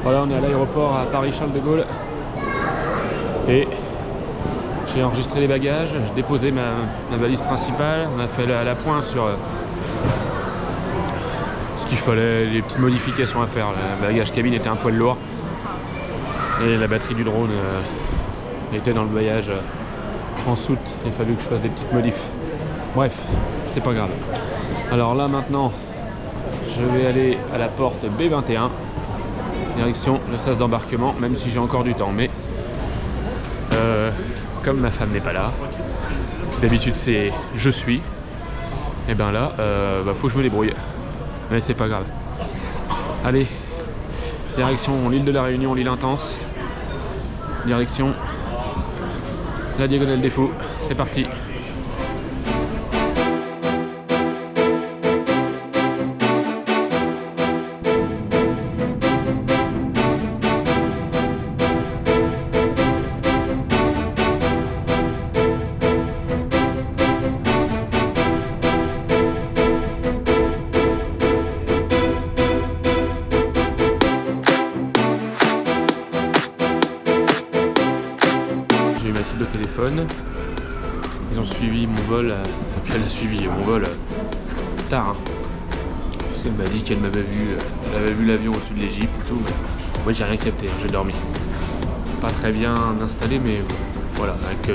Voilà, on est à l'aéroport à Paris-Charles de Gaulle. Et j'ai enregistré les bagages, j'ai déposé ma valise principale. On a fait la pointe sur ce qu'il fallait, les petites modifications à faire. Le bagage cabine était un poil lourd. Et la batterie du drone était dans le bagage en soute. Il a fallu que je fasse des petites modifs. Bref, c'est pas grave. Alors là maintenant, je vais aller à la porte B21. Direction le sas d'embarquement, même si j'ai encore du temps. Mais comme ma femme n'est pas là, d'habitude c'est je suis. Et ben là, faut que je me débrouille. Mais c'est pas grave. Allez, direction l'île de la Réunion, l'île Intense. Direction la Diagonale des Fous. C'est parti. J'ai eu Mathilde au téléphone, ils ont suivi mon vol, puis elle a suivi mon vol tard, hein, parce qu'elle m'a dit qu'elle m'avait vu, elle avait vu l'avion au-dessus de l'Égypte et tout, mais moi j'ai rien capté, hein, j'ai dormi. Pas très bien installé, mais voilà, avec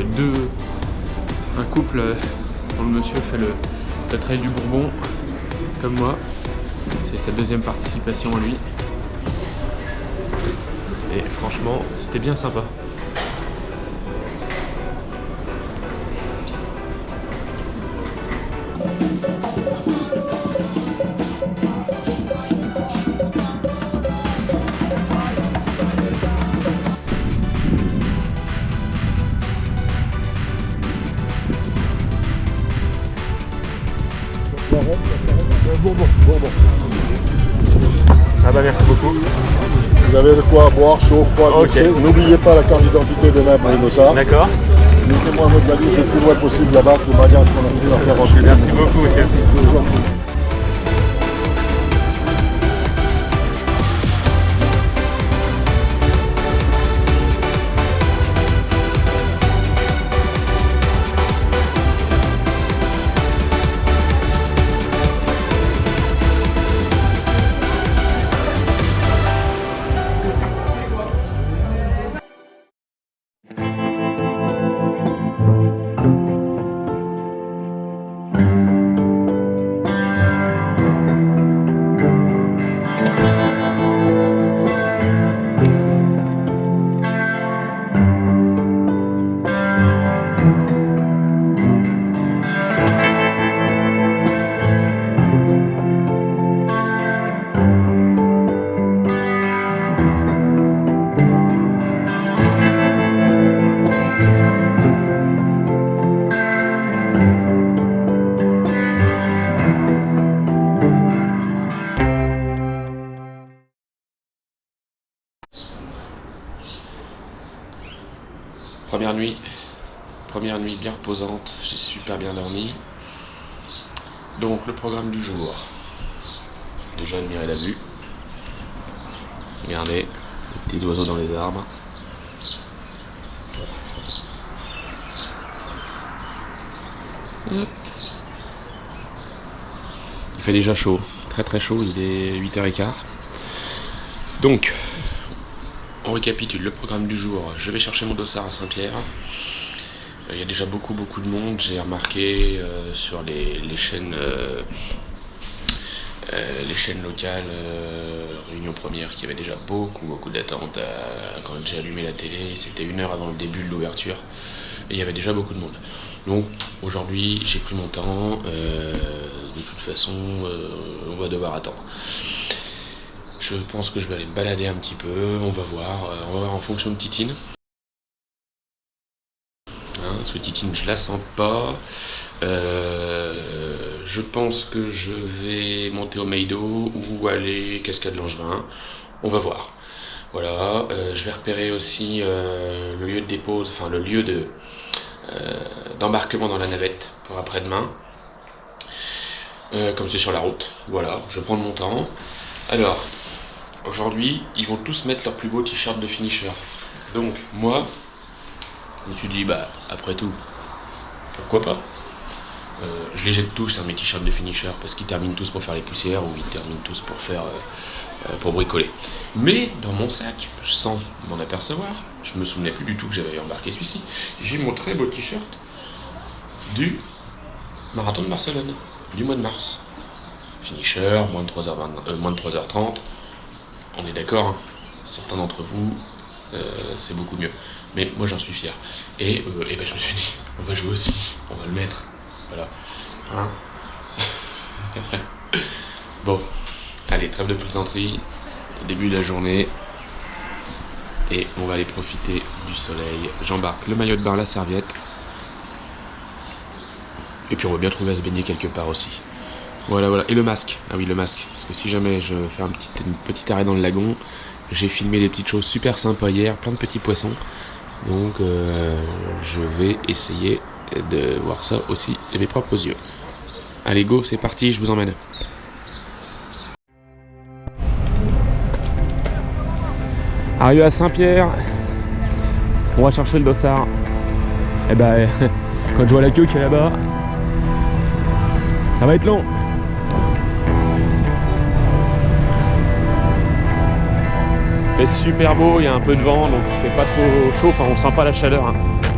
un couple dont le monsieur fait le trail du Bourbon, comme moi, c'est sa deuxième participation à lui, et franchement c'était bien sympa. Bon. Ah bah merci beaucoup. Vous avez de quoi boire, chaud, froid, Ok. N'oubliez pas la carte d'identité de Nabre et Nossa. D'accord. Mettez-moi votre valise le plus loin possible là-bas, le bagage qu'on a pu faire rentrer. Merci beaucoup, monsieur. Première nuit bien reposante, j'ai super bien dormi. Donc le programme du jour, déjà admirer la vue. Regardez, les petits oiseaux dans les arbres. Hop. Il fait déjà chaud, très très chaud, il est 8h15. Donc, on récapitule le programme du jour. Je vais chercher mon dossard à Saint-Pierre. Il y a déjà beaucoup de monde. J'ai remarqué sur les chaînes locales, Réunion Première, qu'il y avait déjà beaucoup d'attentes. Quand j'ai allumé la télé, c'était 1 heure avant le début de l'ouverture. Et il y avait déjà beaucoup de monde. Donc aujourd'hui, j'ai pris mon temps. De toute façon, on va devoir attendre. Je pense que je vais aller me balader un petit peu, on va voir en fonction de Titine. Hein, parce que Titine, je la sens pas. Je pense que je vais monter au Meido ou aller Cascade Langevin. On va voir. Voilà, je vais repérer aussi le lieu de dépose, enfin le lieu d'embarquement dans la navette pour après-demain. Comme c'est sur la route. Voilà, je vais prendre mon temps. Alors, Aujourd'hui, ils vont tous mettre leur plus beau t-shirt de finisher. Donc, moi, je me suis dit, bah, après tout, pourquoi pas. Je les jette tous, hein, mes t-shirts de finisher, parce qu'ils terminent tous pour faire les poussières ou ils terminent tous pour faire pour bricoler. Mais dans mon sac, sans m'en apercevoir, je me souvenais plus du tout que j'avais embarqué celui-ci. J'ai mon très beau t-shirt du marathon de Barcelone, du mois de mars. Finisher, moins de 3h30. On est d'accord, hein, certains d'entre vous, c'est beaucoup mieux. Mais moi j'en suis fier. Et ben, je me suis dit, on va jouer aussi, on va le mettre. Voilà. Hein. Bon, allez, trêve de plaisanterie, début de la journée. Et on va aller profiter du soleil. J'embarque le maillot de bain, la serviette. Et puis on va bien trouver à se baigner quelque part aussi. Voilà, voilà. Et le masque. Ah oui, le masque. Parce que si jamais je fais un petit arrêt dans le lagon, j'ai filmé des petites choses super sympas hier, plein de petits poissons. Donc je vais essayer de voir ça aussi de mes propres yeux. Allez, go, c'est parti, je vous emmène. Arrivé à Saint-Pierre, on va chercher le dossard. Et ben, quand je vois la queue qui est là-bas, ça va être long. Il fait super beau, il y a un peu de vent, donc il fait pas trop chaud, enfin on sent pas la chaleur, hein.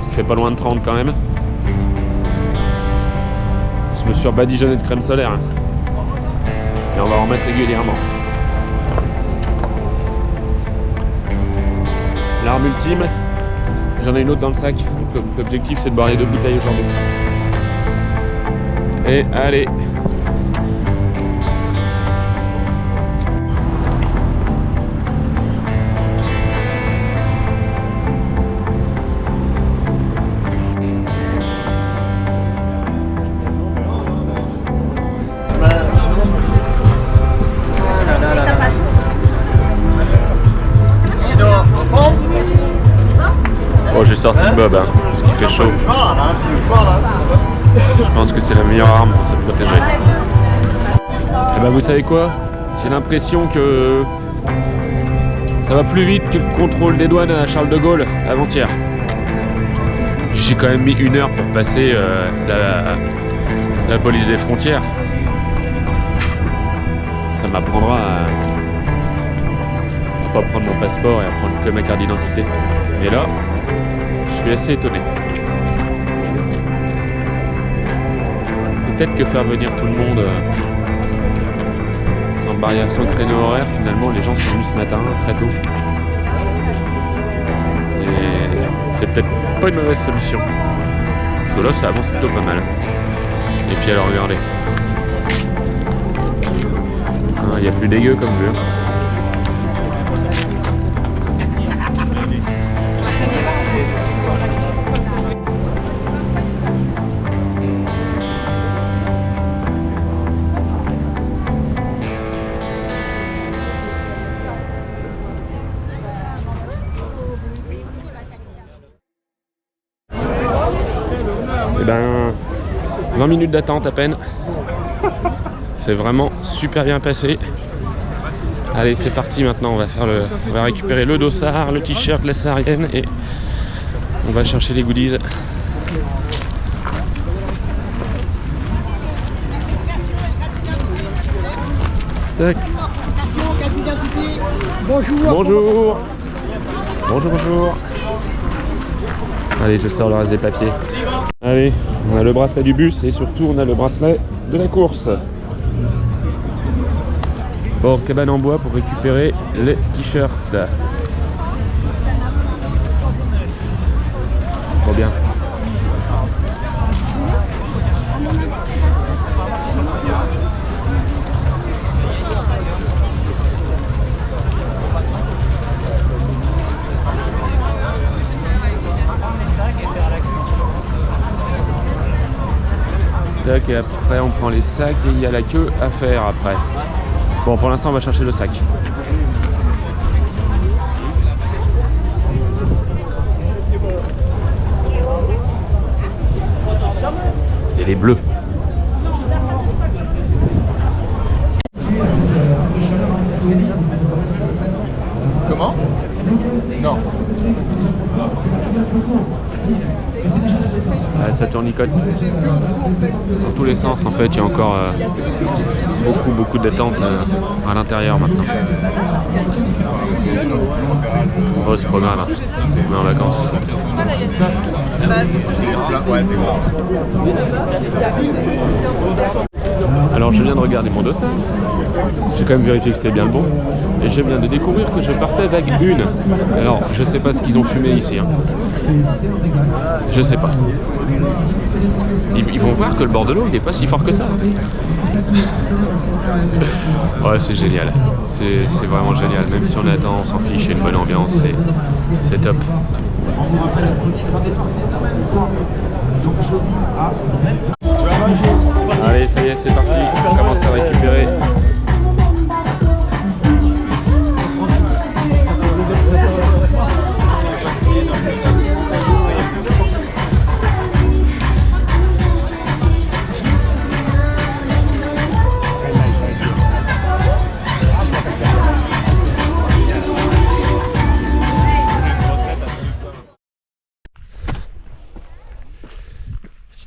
Il fait pas loin de 30 quand même. Je me suis rebadigeonné de crème solaire, hein. Et on va en mettre régulièrement. L'arme ultime, j'en ai une autre dans le sac, donc l'objectif c'est de boire les 2 bouteilles aujourd'hui. Et allez. Oh, j'ai sorti le bob, hein, parce qu'il fait chaud. Je pense que c'est la meilleure arme pour se protéger. Et ben vous savez quoi? J'ai l'impression que ça va plus vite que le contrôle des douanes à Charles de Gaulle avant-hier. J'ai quand même mis 1 heure pour passer la police des frontières. Ça m'apprendra à pas prendre mon passeport et à prendre que ma carte d'identité. Et là, je suis assez étonné. Peut-être que faire venir tout le monde sans barrière, sans créneau horaire, finalement les gens sont venus ce matin très tôt. Et c'est peut-être pas une mauvaise solution. Parce que là ça avance plutôt pas mal. Et puis alors regardez. Il n'y a plus dégueu comme vue. Et ben 20 minutes d'attente à peine. C'est vraiment super bien passé. Allez, c'est parti maintenant, on va récupérer le dossard, le t-shirt, la saharienne et on va chercher les goodies. Tac. Bonjour. Bonjour. Bonjour, bonjour. Allez, je sors le reste des papiers. Allez, on a le bracelet du bus et surtout on a le bracelet de la course. Bon, cabane en bois pour récupérer les t-shirts. Trop bien. Tac, et après on prend les sacs et il y a la queue à faire après. Bon, pour l'instant on va chercher le sac. C'est les bleus. Comment? Non. Ça tournicote dans tous les sens en fait, il y a encore beaucoup d'attente à l'intérieur maintenant. Oh, c'est pas grave, hein. On est en vacances. Alors je viens de regarder mon dossier, j'ai quand même vérifié que c'était bien le bon, et je viens de découvrir que je partais avec une. Alors je sais pas ce qu'ils ont fumé ici, hein. Je sais pas. Ils vont voir que le bord de l'eau il est pas si fort que ça. Ouais, c'est génial, c'est vraiment génial, même si on attend, on s'en fiche, il y a une bonne ambiance, c'est top. Allez, ça y est, c'est parti, on commence à récupérer.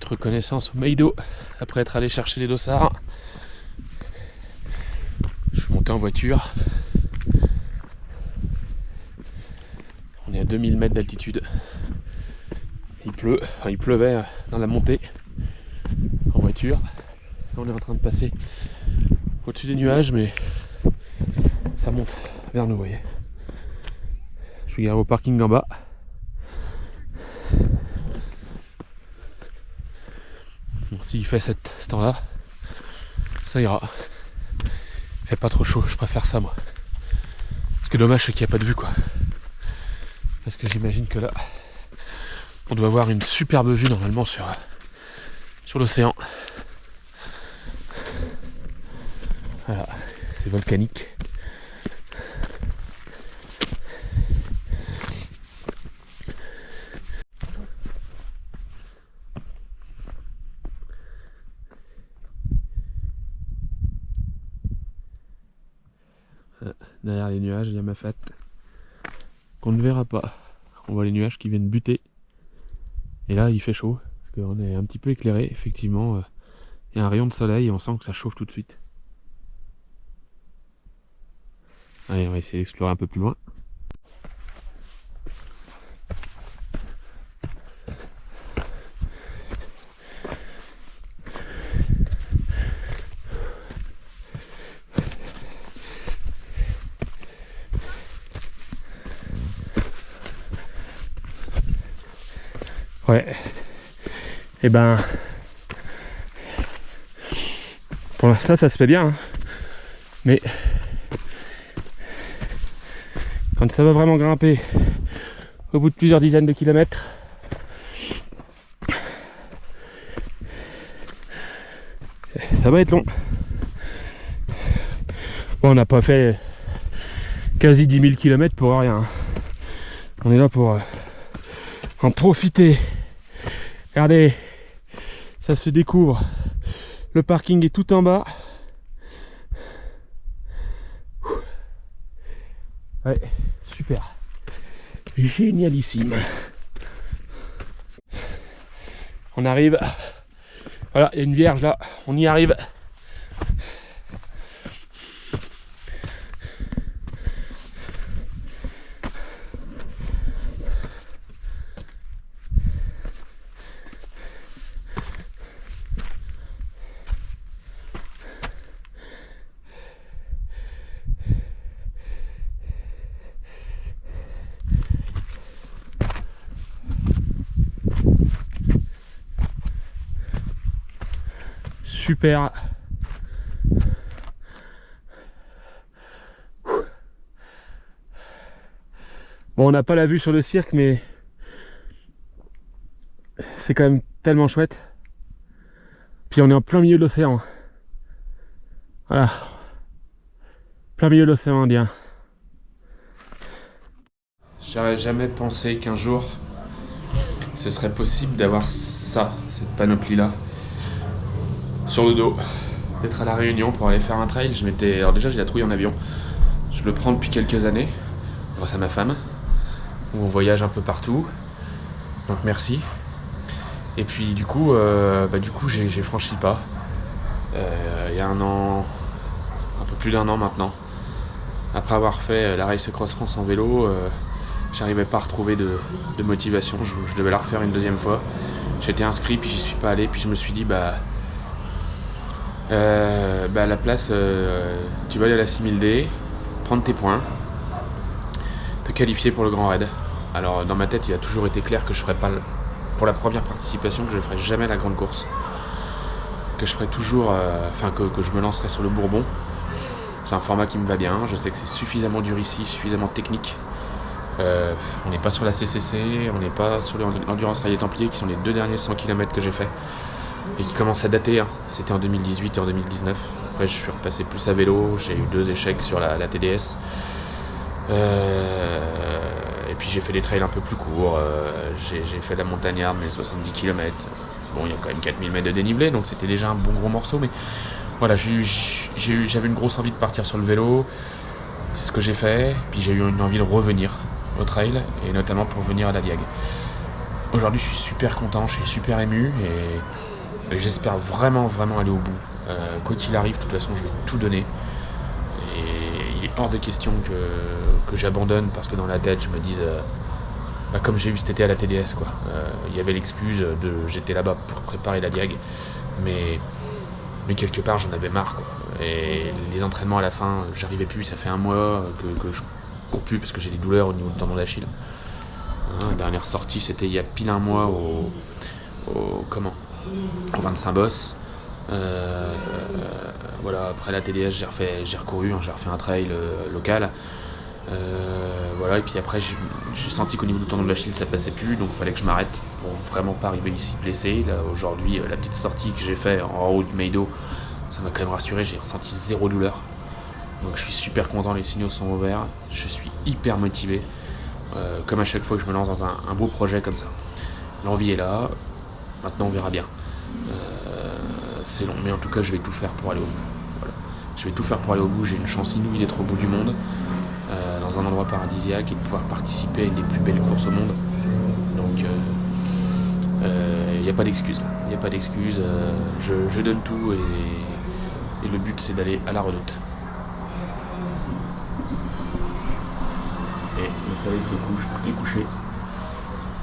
Reconnaissance au Meido après être allé chercher les dossards. Je suis monté en voiture. On est à 2000 mètres d'altitude. Il pleut, enfin, il pleuvait dans la montée en voiture. On est en train de passer au-dessus des nuages, mais ça monte vers nous, vous voyez. Je suis garé au parking en bas. Bon, s'il fait ce temps-là, ça ira. Il fait pas trop chaud, je préfère ça moi. Ce qui est dommage, c'est qu'il n'y a pas de vue quoi. Parce que j'imagine que là, on doit avoir une superbe vue normalement sur l'océan. Voilà, c'est volcanique. Derrière les nuages, il y a ma fête qu'on ne verra pas. On voit les nuages qui viennent buter. Et là, il fait chaud, parce qu'on est un petit peu éclairé. Effectivement, il y a un rayon de soleil et on sent que ça chauffe tout de suite. Allez, on va essayer d'explorer un peu plus loin. Ouais, et ben pour l'instant ça se fait bien, hein. Mais quand ça va vraiment grimper au bout de plusieurs dizaines de kilomètres, ça va être long. Bon, on n'a pas fait quasi 10 000 km pour rien, hein. On est là pour en profiter. Regardez, ça se découvre. Le parking est tout en bas. Ouais, super. Génialissime. On arrive. Voilà, il y a une vierge là. On y arrive. Super. Bon, on n'a pas la vue sur le cirque, mais c'est quand même tellement chouette. Puis on est en plein milieu de l'océan. Voilà. Plein milieu de l'océan Indien. J'aurais jamais pensé qu'un jour ce serait possible d'avoir ça, cette panoplie là sur le dos, d'être à la Réunion pour aller faire un trail. Alors déjà j'ai la trouille en avion, je le prends depuis quelques années, grâce à ma femme, où on voyage un peu partout. Donc merci. Et puis du coup j'ai franchi le pas. Il y a un peu plus d'un an maintenant. Après avoir fait la Race Cross France en vélo, j'arrivais pas à retrouver de motivation. Je devais la refaire une deuxième fois. J'étais inscrit, puis j'y suis pas allé. Puis je me suis dit, à la place, tu vas aller à la 6000D, prendre tes points, te qualifier pour le Grand Raid. Alors dans ma tête, il a toujours été clair que je ferais pas, pour la première participation, que je ne ferais jamais la grande course. Que je ferais toujours, que je me lancerais sur le Bourbon. C'est un format qui me va bien. Je sais que c'est suffisamment dur ici, suffisamment technique. On n'est pas sur la CCC, on n'est pas sur l'Endurance Rallye Templiers, qui sont les 2 derniers 100 km que j'ai fait et qui commencent à dater. C'était en 2018 et en 2019. Après, je suis repassé plus à vélo. J'ai eu 2 échecs sur la TDS. Et puis j'ai fait des trails un peu plus courts. J'ai fait la montagnarde, mais 70 km. Bon, il y a quand même 4000 mètres de dénivelé, donc c'était déjà un bon gros morceau. Mais voilà, j'avais une grosse envie de partir sur le vélo. C'est ce que j'ai fait. Puis j'ai eu une envie de revenir au trail, et notamment pour venir à la Diag. Aujourd'hui, je suis super content, je suis super ému, et j'espère vraiment aller au bout. Quoi qu'il arrive, de toute façon, je vais tout donner. Et il est hors de question que j'abandonne, parce que dans la tête, je me dise, comme j'ai eu cet été à la TDS, quoi. Il y avait l'excuse de j'étais là-bas pour préparer la Diag, mais quelque part, j'en avais marre, quoi. Et les entraînements à la fin, j'arrivais plus. Ça fait un mois que je cours plus parce que j'ai des douleurs au niveau du tendon d'Achille. La dernière sortie, c'était il y a pile un mois au 25 Boss. Voilà, après la TDS, j'ai recouru, j'ai refait un trail local. Et puis après j'ai senti qu'au niveau du tendon de l'Achille ça passait plus, donc il fallait que je m'arrête pour vraiment pas arriver ici blessé. Là aujourd'hui, la petite sortie que j'ai fait en haut du Meido, ça m'a quand même rassuré, j'ai ressenti 0 douleur. Donc je suis super content, les signaux sont ouverts, je suis hyper motivé, comme à chaque fois que je me lance dans un beau projet comme ça. L'envie est là, maintenant on verra bien. C'est long, mais en tout cas je vais tout faire pour aller au bout. Voilà. Je vais tout faire pour aller au bout, j'ai une chance inouïe d'être au bout du monde, dans un endroit paradisiaque, et de pouvoir participer à une des plus belles courses au monde. Donc il n'y a pas d'excuse là, il n'y a pas d'excuse, je donne tout, et le but c'est d'aller à la Redoute. Et le soleil se couche, il est couché,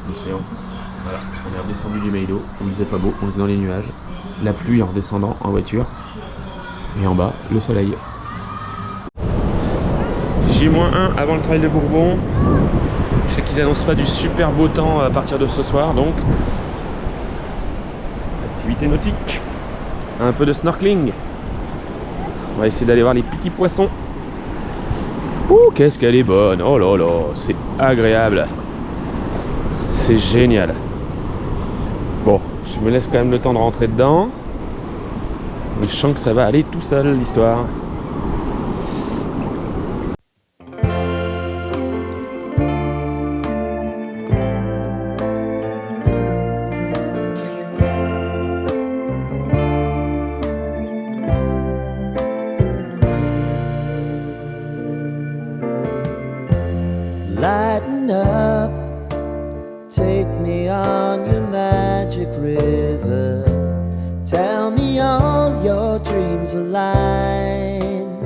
l'océan. Voilà, on est redescendu du Meido, où il faisait pas beau, on était dans les nuages, la pluie en redescendant en voiture, et en bas, le soleil. J-1 avant le trail de Bourbon. Je sais qu'ils annoncent pas du super beau temps à partir de ce soir, donc activité nautique, un peu de snorkeling. On va essayer d'aller voir les petits poissons. Ouh, qu'est-ce qu'elle est bonne! Oh là là, c'est agréable, c'est génial. Bon, je me laisse quand même le temps de rentrer dedans, mais je sens que ça va aller tout seul l'histoire. Lighten up, take me on your magic river. Tell me all your dreams align.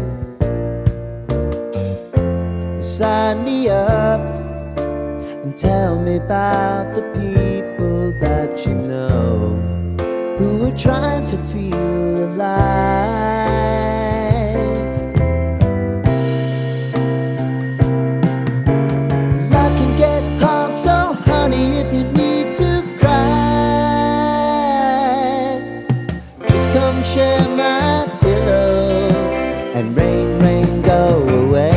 Sign me up and tell me about the people that you know who are trying to feel alive. So honey, if you need to cry, just come share my pillow and rain, rain, go away.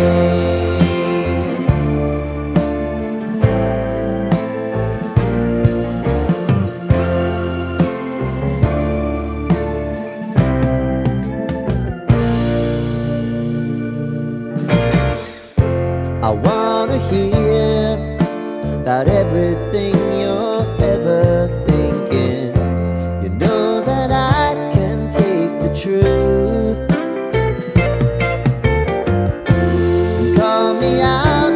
I wanna hear about everything you're ever thinking. You know that I can take the truth. Call me out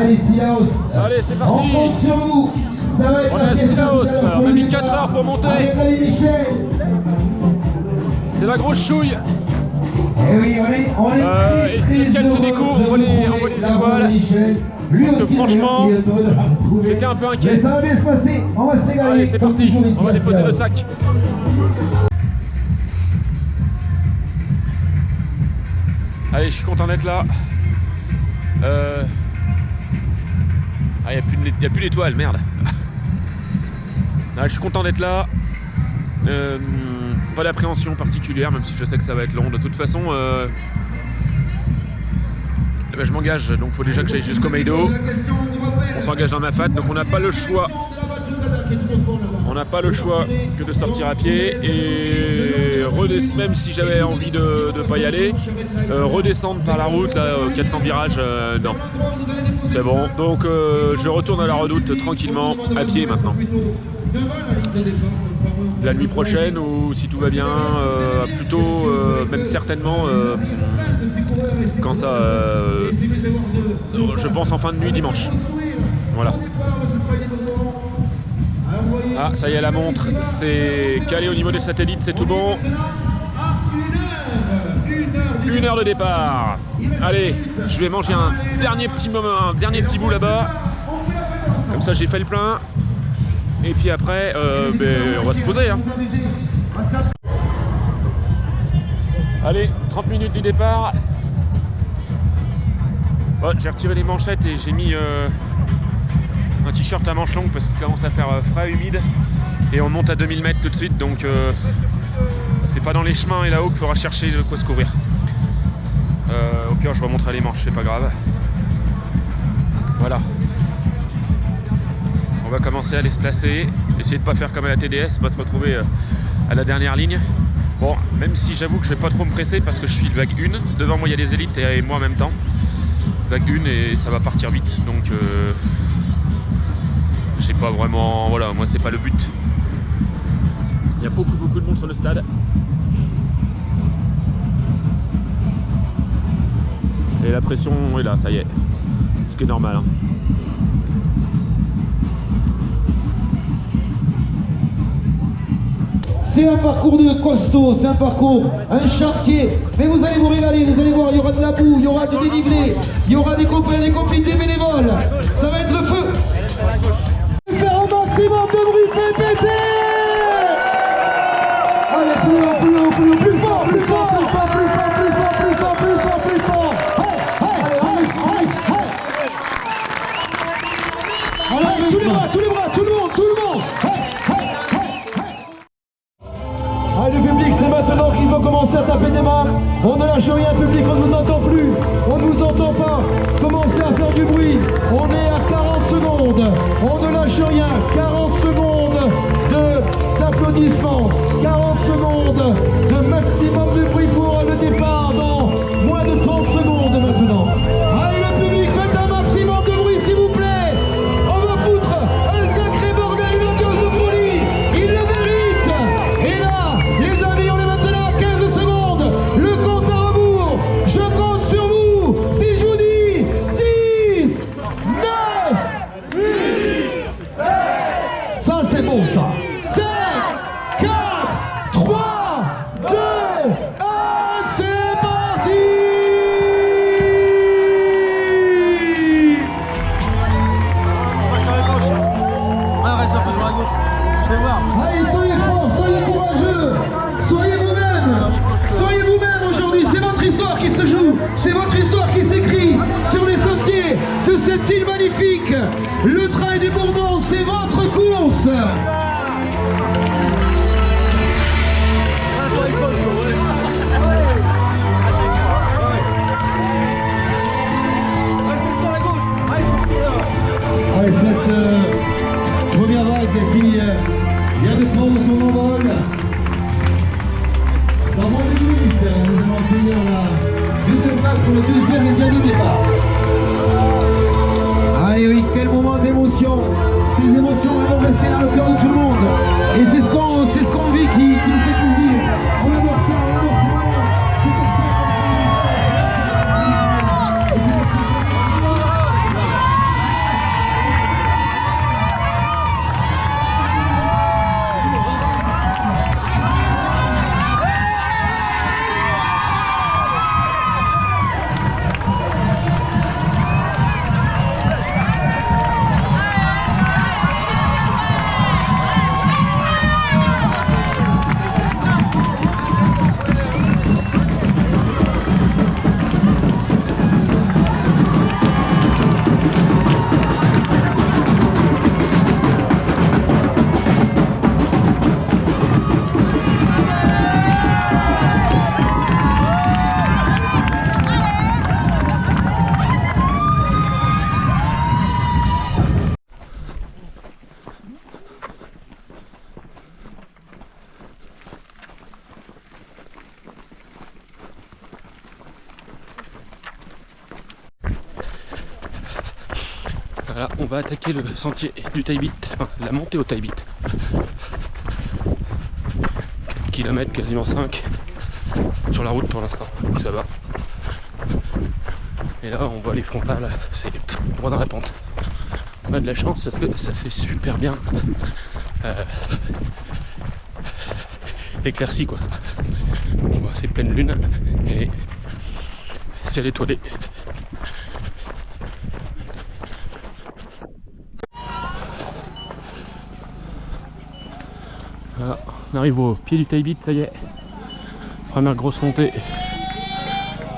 Allez, Silaos. Allez, c'est On parti. compte sur vous. Ça va être On la a fiesta Silaos, de la on a mis folie. 4 heures pour monter. Allez, Michel. C'est la grosse chouille. Eh oui, on est et le ciel se découvre, on voit les étoiles. Parce que franchement, j'étais un peu inquiet. Mais ça va bien se passer, on va se régaler. Allez, c'est comme parti, toujours ici on va à déposer Silaos. le sac. Allez, je suis content d'être là. Ah, il n'y a plus d'étoiles, merde. Ah, je suis content d'être là. Pas d'appréhension particulière, même si je sais que ça va être long. De toute façon, je m'engage, donc il faut déjà que j'aille jusqu'au Meido. Parce qu'on s'engage dans ma fat, donc on n'a pas le choix. On n'a pas le choix que de sortir à pied et même si j'avais envie de ne pas y aller, redescendre par la route, là, 400 virages, non. C'est bon, donc je retourne à la Redoute tranquillement, à pied maintenant. La nuit prochaine, ou si tout va bien, plutôt, même certainement, quand ça... je pense en fin de nuit dimanche. Voilà. Ah, ça y est, la montre, c'est calé au niveau des satellites, c'est tout bon. 1 heure de départ. Allez, je vais manger un dernier petit bout là-bas. Comme ça, j'ai fait le plein. Et puis après, on va se poser. Hein. Allez, 30 minutes du départ. Bon, j'ai retiré les manchettes et j'ai mis un t-shirt à manches longues parce qu'il commence à faire frais, humide. Et on monte à 2000 mètres tout de suite, donc c'est pas dans les chemins et là-haut qu'il faudra chercher de quoi se couvrir. Au pire, je remonterai les manches, c'est pas grave. Voilà. On va commencer à aller se placer, essayer de pas faire comme à la TDS, pas se retrouver à la dernière ligne. Bon, même si j'avoue que je vais pas trop me presser parce que je suis le vague 1. Devant moi, il y a les élites et moi en même temps. Vague 1 et ça va partir vite, donc je sais pas vraiment, voilà, moi c'est pas le but. Il y a beaucoup de monde sur le stade. Et la pression est là, ça y est. Ce qui est normal. Hein. C'est un parcours de costaud, c'est un parcours, un chantier. Mais vous allez vous régaler, vous allez voir, il y aura de la boue, il y aura du dénivelé, il y aura des copains, des copines, des bénévoles. Ça va être le feu. Faire un maximum de bruit, faites péter. Allez, plus haut, plus haut, plus haut, plus fort, plus fort, plus fort, plus fort, plus fort, plus fort, plus fort, plus fort. Allez, tous les bras, tout le monde, tout le monde. Allez, le public, c'est maintenant qu'il faut commencer à taper des mains. On ne lâche rien, public, on ne vous entend plus. On ne vous entend pas. Commencez à faire du bruit. On est à 40 secondes. On ne lâche rien. 40 secondes d'applaudissements. 40 secondes de maximum de bruit pour le départ dans moins de 30 secondes maintenant. Allez, le public, faites un maximum de bruit, s'il vous plaît. On va foutre un sacré bordel, une ambiance de folie. Il le mérite. Et là, les amis, on est maintenant à 15 secondes. Le compte à rebours. Je compte sur vous. Si je vous dis 10, 9, 8, 7. Ça, c'est bon, ça. 5, 4, 3, 2, 1. C'est parti. Allez, soyez forts, soyez courageux, soyez vous-même aujourd'hui, c'est votre histoire qui se joue, c'est votre histoire qui s'écrit sur les sentiers de cette île magnifique. Le trail du Bourbon, c'est votre course. Allez, cette première vague qui vient de prendre son envol. Dans moins de minutes, nous allons accueillir la deuxième vague pour le deuxième et dernier départ. Allez oui, quel moment d'émotion. Ces émotions vont rester dans le cœur de tout le monde. Et c'est ce qu'on vit qui nous fait plaisir. On adore ça, on adore ça. Voilà, on va attaquer le sentier du Taibit, enfin la montée au Taibit. 4 km, quasiment 5 sur la route pour l'instant, donc ça va. Et là on voit les frontales, c'est droit dans la pente. On a de la chance parce que ça c'est super bien éclairci quoi. On voit c'est pleine lune et ciel étoilé. Voilà, on arrive au pied du Taibit, ça y est. Première grosse montée.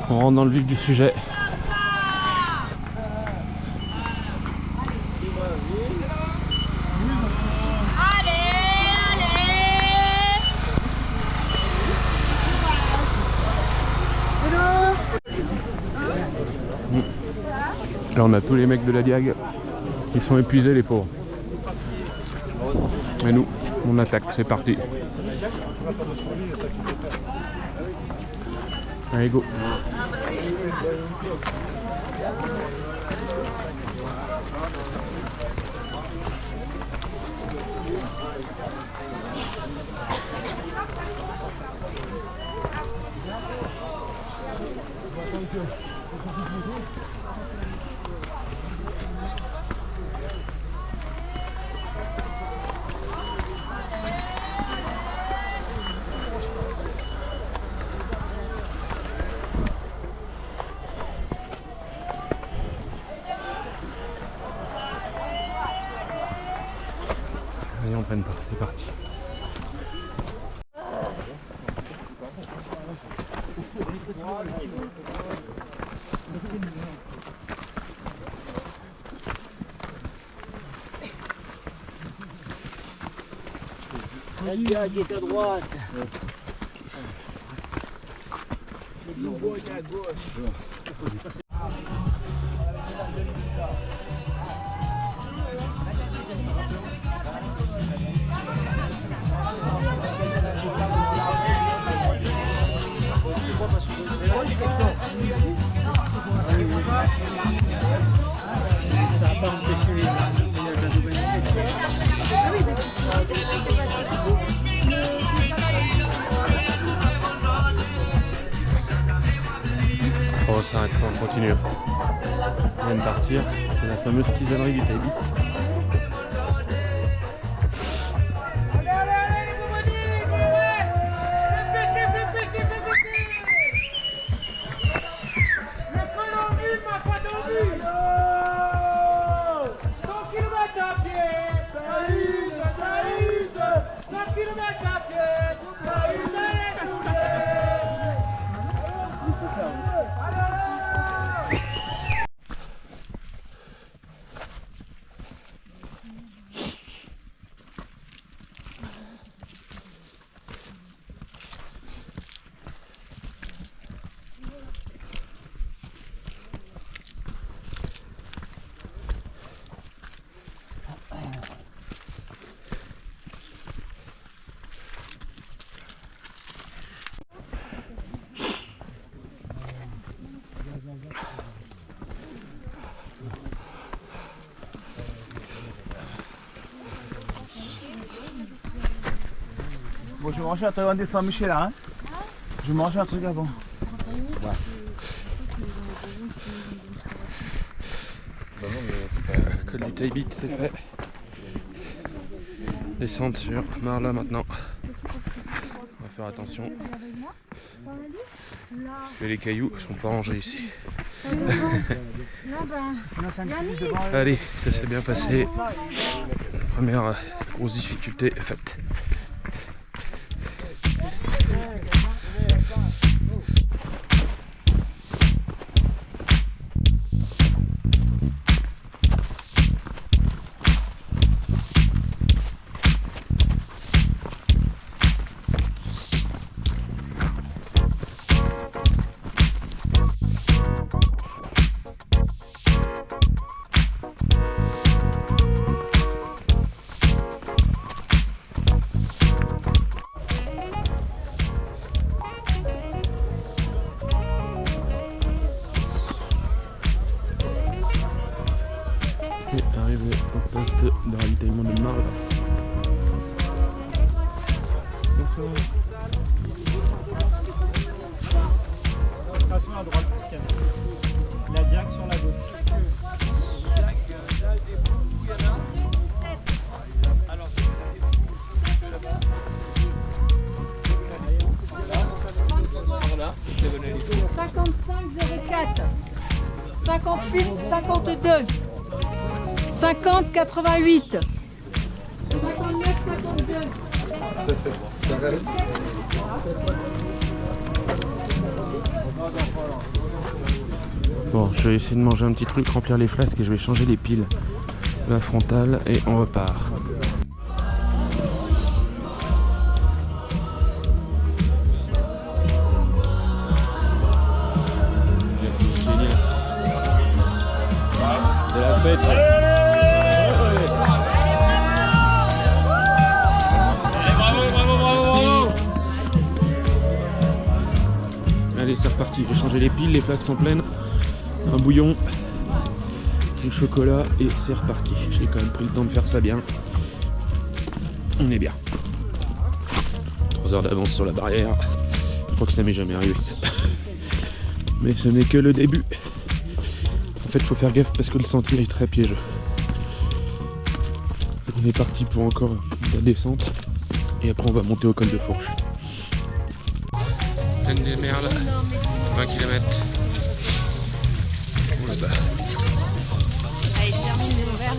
On rentre dans le vif du sujet. Là on a tous les mecs de la Diag. Ils sont épuisés les pauvres. Et nous, on attaque, c'est parti. Allez go. Allez, on prenne pas, c'est parti. La Diag est à droite. Le Loubo est à gauche. Oh, ça arrête pas, on continue. On vient de partir, c'est la fameuse tisanerie du Taibit. Bon, je vais manger un truc avant de descendre Michel là. Hein. Je vais manger un truc avant. Col du Taibit, c'est fait. Descendre sur Marla maintenant. On va faire attention. Parce que les cailloux sont pas rangés ici. Allez, ça s'est bien passé. Première grosse difficulté faite. arrivé au poste de ravitaillement de Marle. Bonsoir. Attention à droite pour scanner. La diac sur la gauche. Voilà. 55 04 58 52 50 88 59 52. Bon, je vais essayer de manger un petit truc, remplir les flasques et je vais changer les piles. La frontale et on repart. Génial. C'est la fête. Allez, c'est reparti. J'ai changé les piles, les flaques sont pleines. Un bouillon, du chocolat et c'est reparti. J'ai quand même pris le temps de faire ça bien. On est bien. 3 heures d'avance sur la barrière. Je crois que ça m'est jamais arrivé. Mais ce n'est que le début. En fait, il faut faire gaffe parce que le sentier est très piégeux. On est parti pour encore la descente. Et après, on va monter au col de Fourche. Plaine des Merles, 20 km. Là-bas. Allez, je termine mon verre.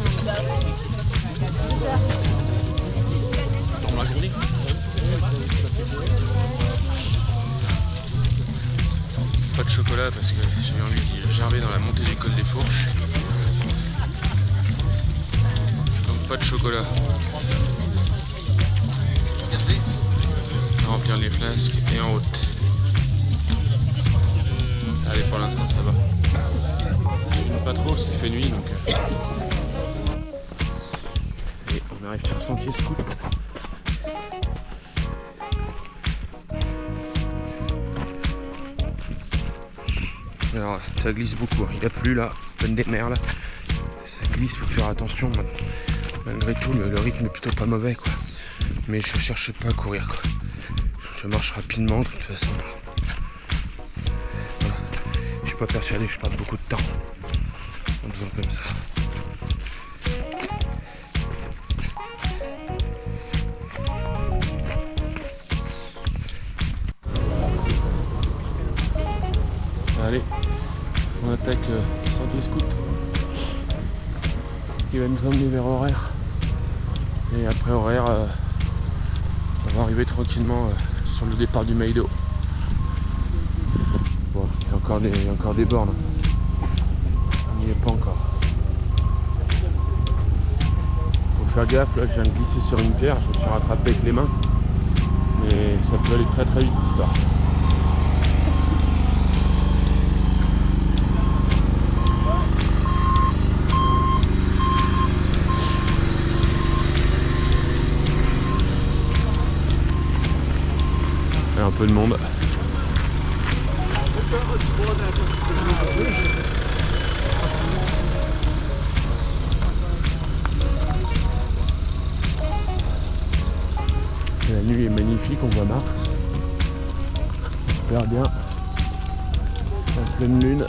Dans la journée. Pas de chocolat parce que j'ai envie de gerber dans la montée du col des Fourches. Donc pas de chocolat. Regardez. Remplir les flasques et en route. Allez, pour l'instant ça va. Pas trop parce qu'il fait nuit donc. Et on arrive sur sentier scout. Alors ça glisse beaucoup, il a plu là, Plaine des Merles. Ça glisse, faut faire attention. Malgré tout le rythme est plutôt pas mauvais quoi. Mais je cherche pas à courir quoi. Je marche rapidement de toute façon. Voilà. Je suis pas persuadé que je perde beaucoup de temps. En faisant comme ça. Allez, on attaque Sentier Scout qui va nous emmener vers Horaire. Et après Horaire, on va arriver tranquillement sur le départ du Maïdo. Bon, il y a encore des bornes. Il n'y est pas encore. Faut faire gaffe, là je viens de glisser sur une pierre, je me suis rattrapé avec les mains. Mais ça peut aller très très vite l'histoire. Il y a un peu de monde. La nuit est magnifique, on voit Mars. Super bien. En pleine lune.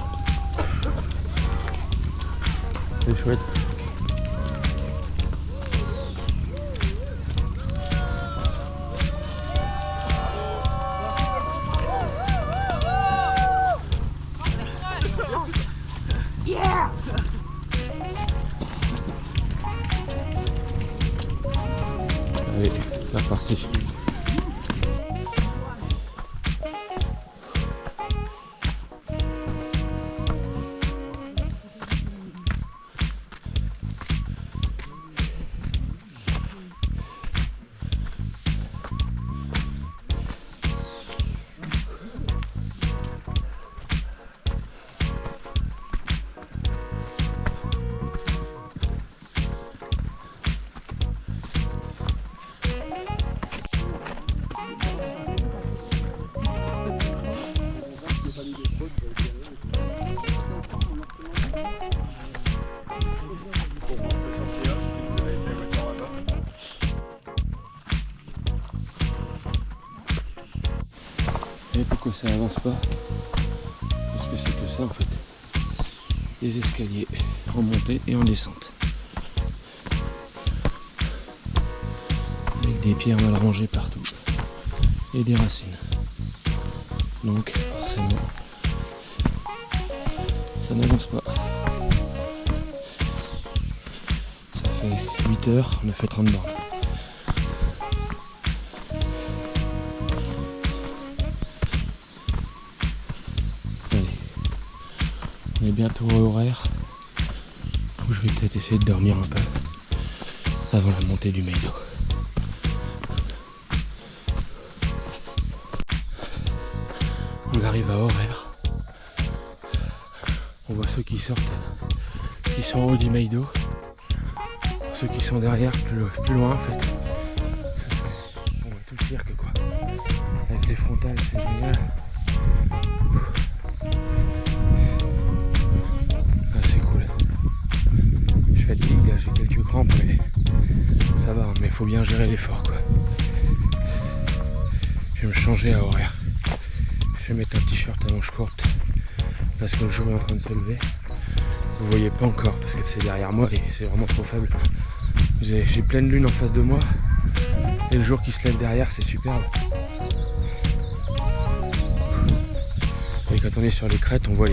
C'est chouette. Allez, c'est reparti. ça avance pas. Parce que c'est que ça en fait. Des escaliers en montée et en descente. Avec des pierres mal rangées partout. Et des racines. Donc forcément, ça n'avance pas. Ça fait 8 heures, on a fait 30 bornes. Allez, on est bientôt au horaire où je vais peut-être essayer de dormir un peu avant la montée du Meido. On arrive à horaire. On voit ceux qui sortent, qui sont en haut du Meido. Ceux qui sont derrière, plus loin en fait. On voit tout le cirque quoi. Avec les frontales, c'est génial. Ah, c'est cool. Je fatigue, là j'ai quelques crampes mais ça va, mais faut bien gérer l'effort quoi. Je vais me changer à horaire. Je vais mettre un t-shirt à manches courtes parce que le jour est en train de se lever. Vous voyez pas encore parce que c'est derrière moi et c'est vraiment trop faible. J'ai pleine lune en face de moi et le jour qui se lève derrière c'est superbe. Et quand on est sur les crêtes on voit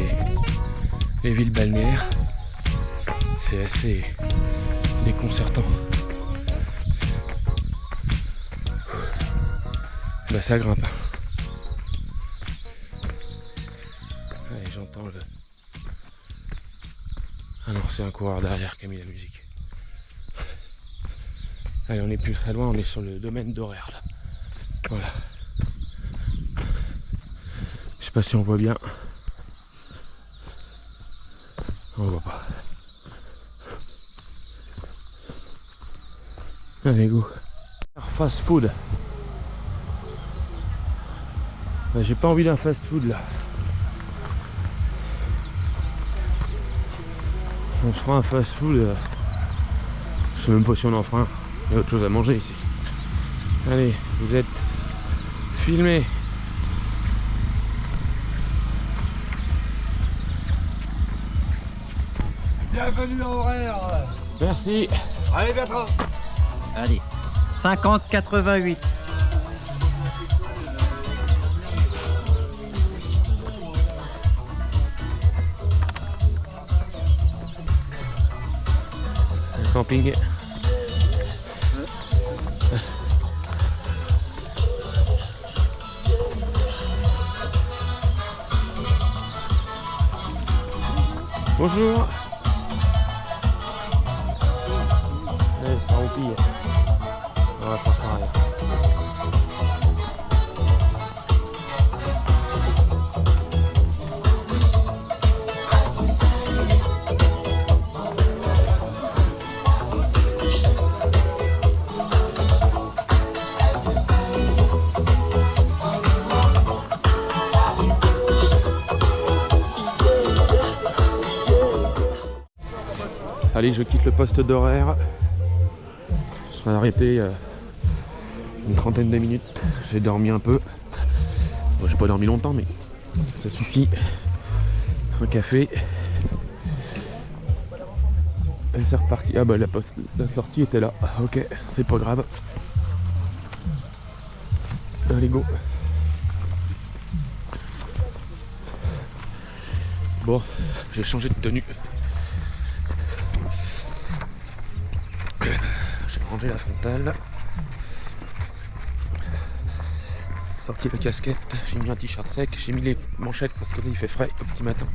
les villes balnéaires. C'est assez déconcertant. Bah ça grimpe. Allez, j'entends le... Ah non, c'est un coureur derrière qui a mis la musique. Allez, on est plus très loin, on est sur le domaine d'horaire là. Voilà. Je sais pas si on voit bien. On voit pas. Allez, go. Fast food. Bah, j'ai pas envie d'un fast food là. On se fera un fast food. Je sais même pas si on en fera un. Il y a autre chose à manger ici. Allez, vous êtes filmés. Bienvenue à horaire. Merci. Allez Bertrand. Allez, 50-88. Camping. Bonjour. Allez, ça roupille. On va faire pareil. Allez, je quitte le poste d'horaire. Je serai arrêté une trentaine de minutes. J'ai dormi un peu. Bon, j'ai pas dormi longtemps, mais ça suffit. Un café. Et c'est reparti. Ah bah la sortie était là. Ok, c'est pas grave. Allez, go. Bon, j'ai changé de tenue. J'ai rangé la frontale. Sorti la casquette, j'ai mis un t-shirt sec, j'ai mis les manchettes parce que là il fait frais au petit matin.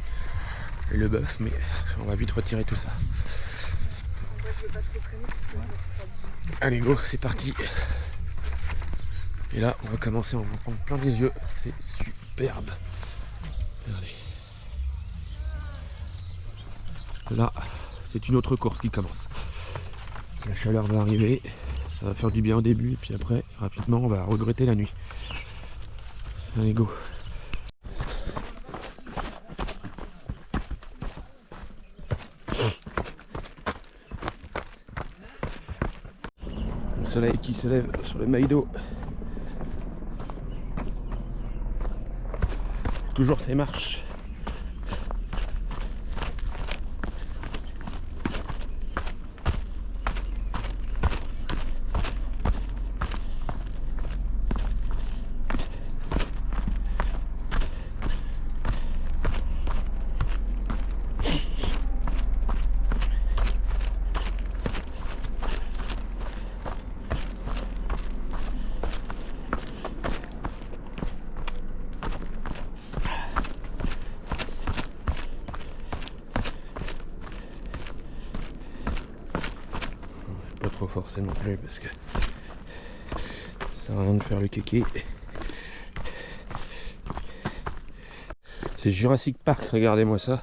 Et le bœuf, mais on va vite retirer tout ça. Allez go, c'est parti. Et là on va commencer, on va prendre plein les yeux, c'est superbe. Regardez. Là, c'est une autre course qui commence. La chaleur va arriver, ça va faire du bien au début, et puis après, rapidement, on va regretter la nuit. Allez, go. Le soleil qui se lève sur le Meido. toujours ces marches. Pas trop forcer non plus parce que ça sert à rien de faire le kéké. C'est Jurassic Park, regardez-moi ça.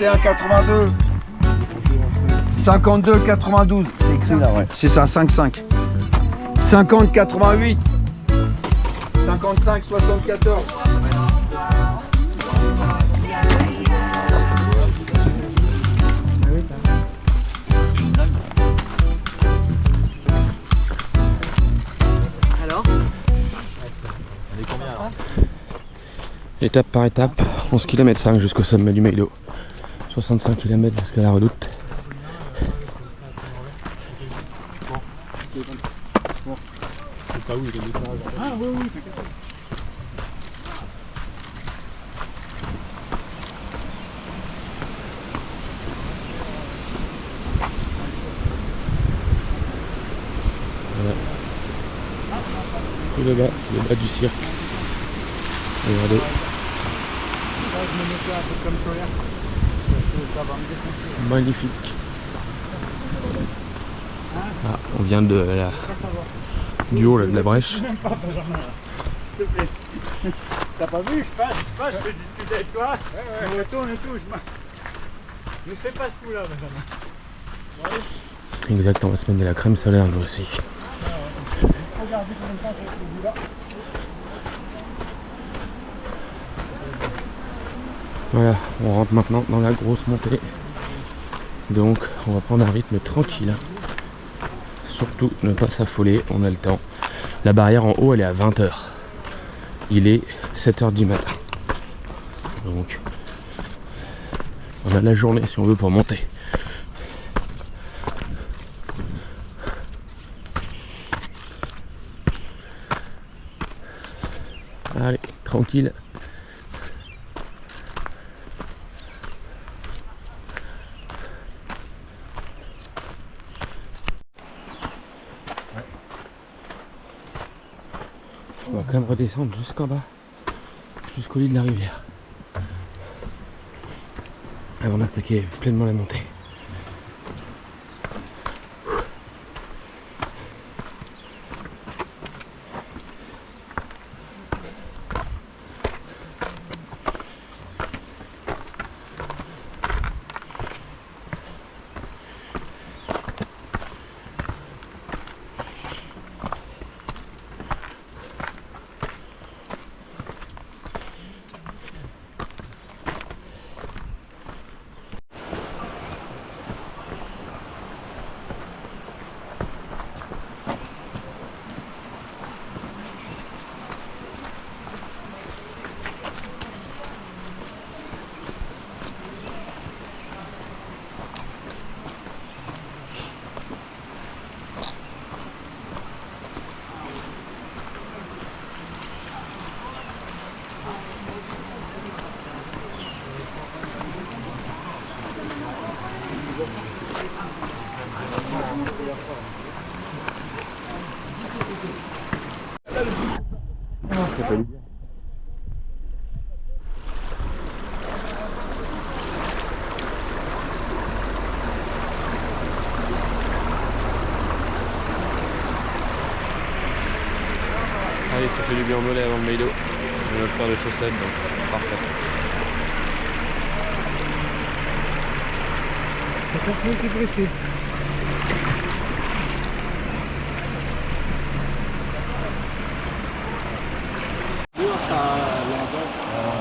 $21,82. 52,92. C'est écrit là, ouais. C'est ça, 5,5. 50,88. 55,74. Alors Étape par étape, 11 km 5 jusqu'au sommet du Meilo. 65 km jusqu'à la redoute. Voilà. Tout là-bas, c'est le bas du cirque. Regardez. Magnifique. Ah, on vient du haut là, de la brèche. S'il te plaît. T'as pas vu, je passe, je peux discuter avec toi. Je me retourne et tout, je fais pas ce coup-là, Benjamin. Exact, on va se mettre de la crème solaire nous aussi. Regardez combien de temps j'ai là. Voilà, on rentre maintenant dans la grosse montée. Donc on va prendre un rythme tranquille. Surtout ne pas s'affoler, on a le temps. La barrière en haut elle est à 20 h. Il est 7 h du matin. Donc on a la journée si on veut pour monter. Allez, tranquille. On va quand même redescendre jusqu'en bas, jusqu'au lit de la rivière. avant d'attaquer pleinement la montée. Allez, ça fait du bien au mollet avant le Milo. Je vais faire de chaussettes, donc parfait.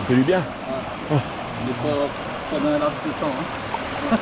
Ça fait du bien. Mais pas pendant un laps de temps. Hein.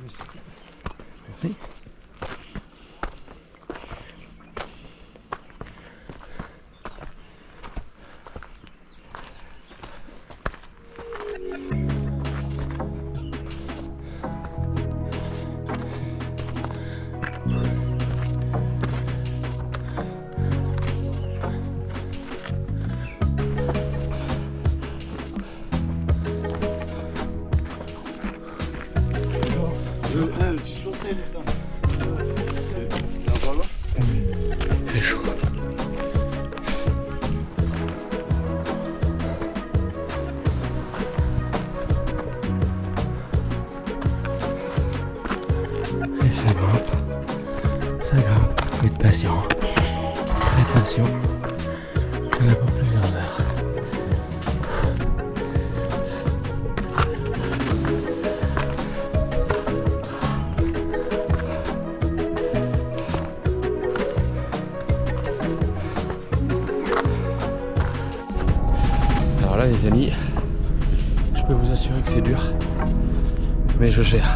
Merci. Il fait chaud. Et ça grimpe. Ça grimpe. Faut être patient. Très patient. On a pour plusieurs heures. Alors là les amis, je peux vous assurer que c'est dur, mais je gère.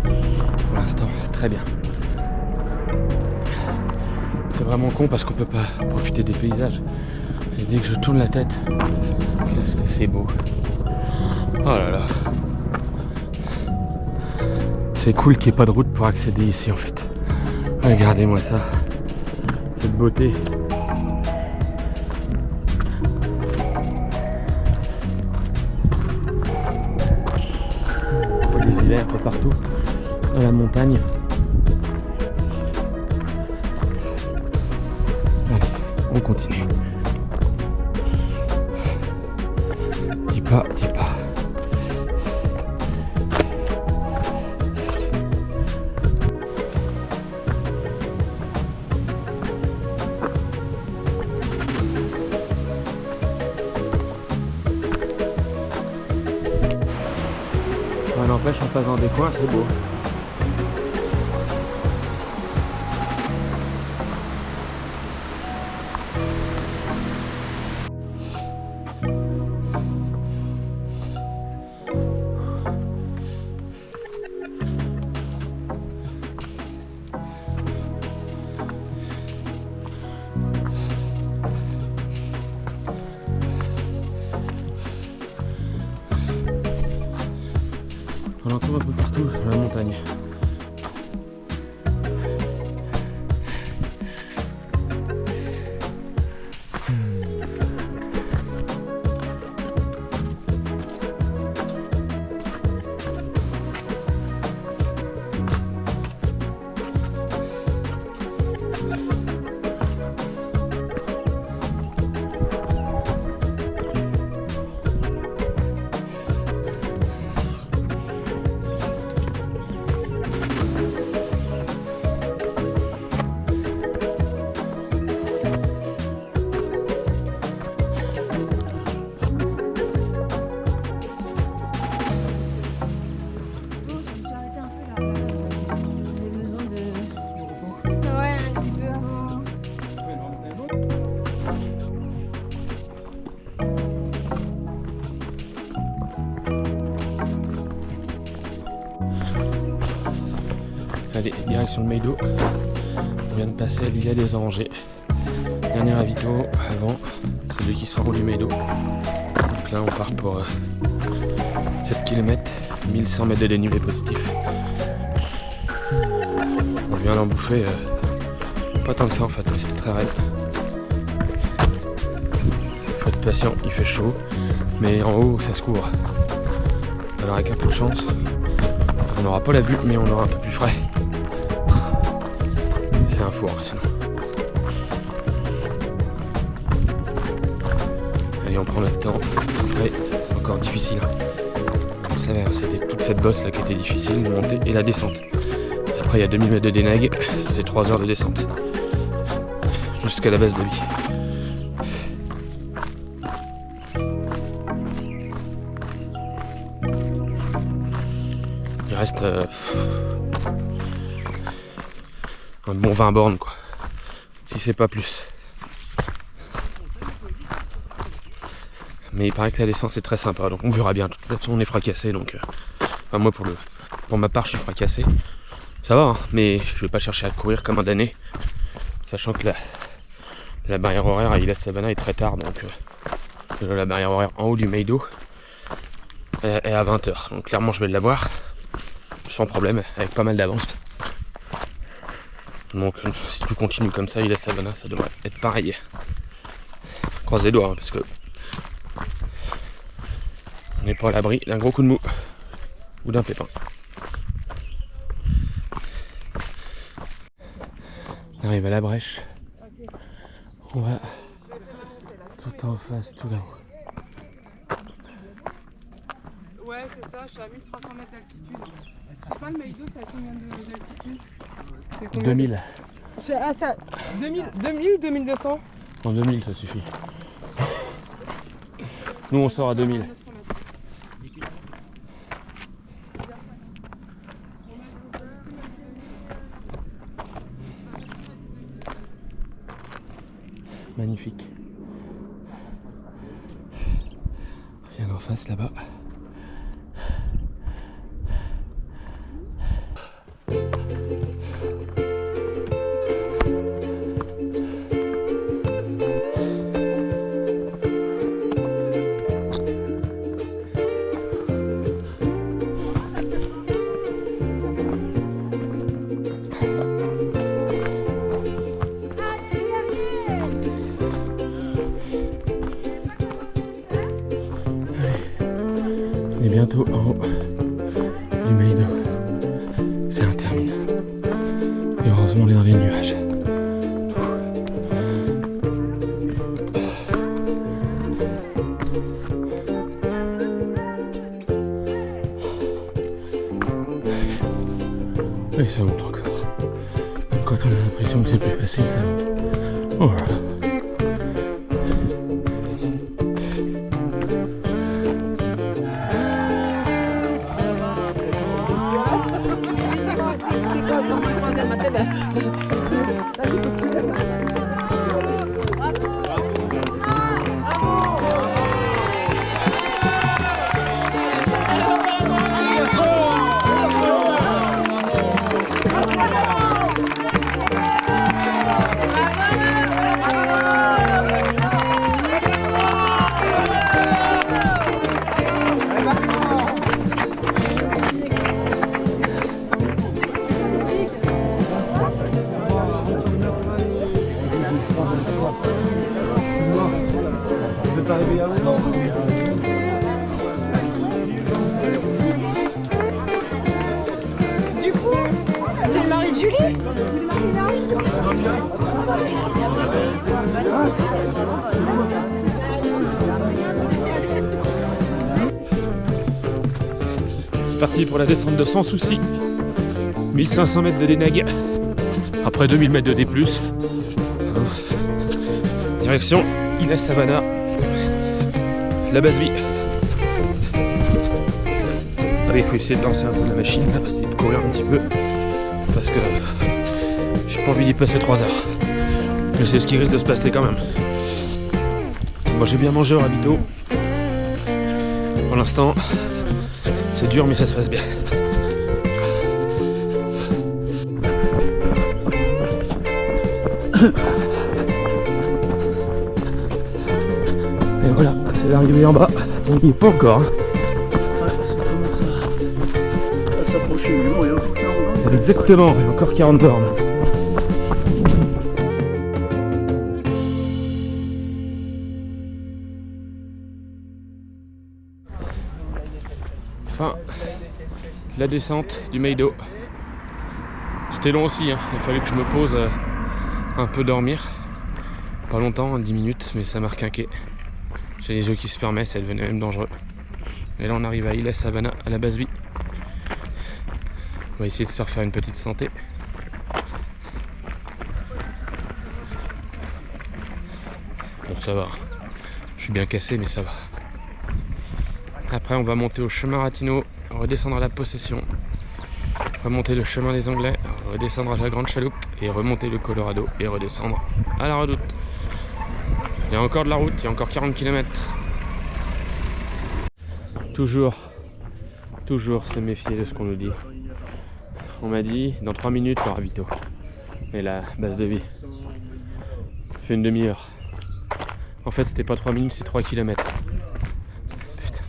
Pour l'instant, très bien. C'est vraiment con parce qu'on peut pas profiter des paysages. Et dès que je tourne la tête, qu'est-ce que c'est beau. Oh là là. C'est cool qu'il n'y ait pas de route pour accéder ici en fait. Regardez-moi ça. Cette beauté. Des îlets un peu partout dans la montagne. Allez, on continue. Dis pas, dis pas. N'empêche, en passant des coins, c'est beau. On en trouve un peu partout dans la montagne. Allez, direction le Meido. On vient de passer à l'île des Orangers. Dernier ravito avant celui qui sera au du Meido. Donc là on part pour 7 km, 1100 mètres de dénivelé positif. On vient d'en bouffer pas tant que ça en fait, mais c'était très raide. Faut être patient, il fait chaud, mais en haut ça se couvre. Alors avec un peu de chance, on n'aura pas la vue, mais on aura un peu plus frais. C'est un four sinon. Allez, on prend notre temps. Frais, c'est encore difficile. Vous savez, c'était toute cette bosse là qui était difficile, la montée et la descente. Après, il y a 2000 mètres de dénag, c'est 3 heures de descente. Jusqu'à la base de lui. Il reste un bon 20 bornes quoi, si c'est pas plus. Mais il paraît que la descente c'est très sympa, donc on verra bien. De toute façon on est fracassé, donc enfin, moi pour ma part je suis fracassé. Ça va, hein, mais je vais pas chercher à courir comme un damné, sachant que la barrière horaire à Isla Savana est très tard, donc la barrière horaire en haut du Meido est à 20h, donc clairement je vais l'avoir sans problème, avec pas mal d'avance. Donc si tout continue comme ça, Isla Savana, ça devrait être pareil. Croise les doigts, hein, parce que on n'est pas à l'abri d'un gros coup de mou ou d'un pépin. On arrive à la brèche. On va tout en face, tout là-haut. Ouais, c'est ça, je suis à 1300 mètres d'altitude. C'est pas le Meido, c'est à combien d'altitude? 2000. Ah, ça, 2000 ou 2200? En 2000 ça suffit. Nous on sort à 2000. Magnifique. Rien en face là-bas. On est bientôt en haut du Meido. C'est interminable. Et heureusement on est dans les nuages. Et ça monte encore. Quand on a l'impression que c'est plus facile, ça monte. Oh là là. C'est parti pour la descente de sans souci. 1500 mètres de déneg. Après 2000 mètres de D+. Direction Illes Savannah. La base vie. Allez, il faut essayer de lancer un peu la machine et de courir un petit peu. Parce que j'ai pas envie d'y passer 3 heures. Mais c'est ce qui risque de se passer quand même. Moi j'ai bien mangé au ravito. Pour l'instant, c'est dur mais ça se passe bien. Et voilà, c'est l'arrivée en bas. On n'y est pas encore. Hein. Exactement, il y a encore 40 bornes. Fin de la descente du Meido. C'était long aussi, hein. Il a fallu que je me pose un peu dormir. Pas longtemps, 10 minutes, mais ça m'a requinqué. J'ai les yeux qui se fermaient, ça devenait même dangereux. Et là on arrive à Illes Savannah, à la base vie. On va essayer de se refaire une petite santé. Bon, ça va. Je suis bien cassé, mais ça va. Après, on va monter au chemin Rattino, redescendre à la Possession, remonter le chemin des Anglais, redescendre à la Grande Chaloupe et remonter le Colorado et redescendre à la Redoute. Il y a encore de la route, il y a encore 40 km. Toujours se méfier de ce qu'on nous dit. On m'a dit dans 3 minutes le ravito et la base de vie. Ça fait une demi-heure. En fait c'était pas 3 minutes, c'est 3 km. Putain.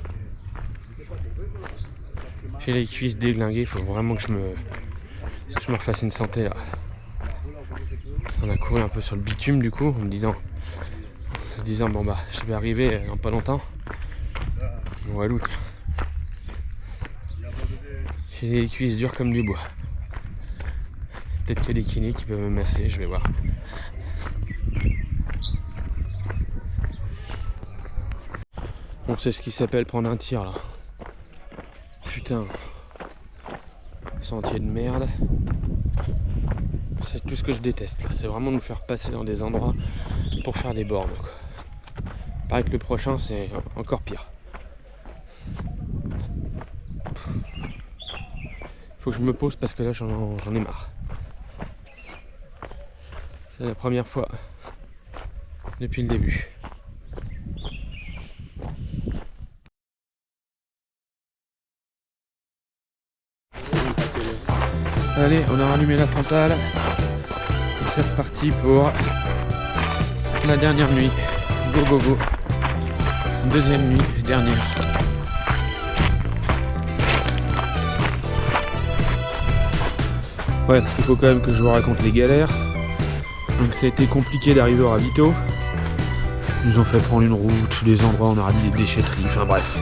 J'ai les cuisses déglinguées, il faut vraiment que je me refasse une santé là. On a couru un peu sur le bitume du coup, en me disant bon bah je vais arriver dans pas longtemps. Walou. J'ai les cuisses dures comme du bois. Peut-être qu'il y a des kinés qui peuvent me masser, je vais voir. Bon, c'est ce qui s'appelle prendre un tir là. Putain. Sentier de merde. C'est tout ce que je déteste là. C'est vraiment nous faire passer dans des endroits pour faire des bornes, quoi. Pareil que le prochain, c'est encore pire. Faut que je me pose parce que là j'en ai marre. C'est la première fois depuis le début. Allez, on a rallumé la frontale. Et c'est reparti pour la dernière nuit. Go go go. Deuxième nuit, dernière. Ouais, parce qu'il faut quand même que je vous raconte les galères. Donc ça a été compliqué d'arriver au ravito. Ils nous ont fait prendre une route, tous les endroits on a ramené des déchetteries, enfin bref.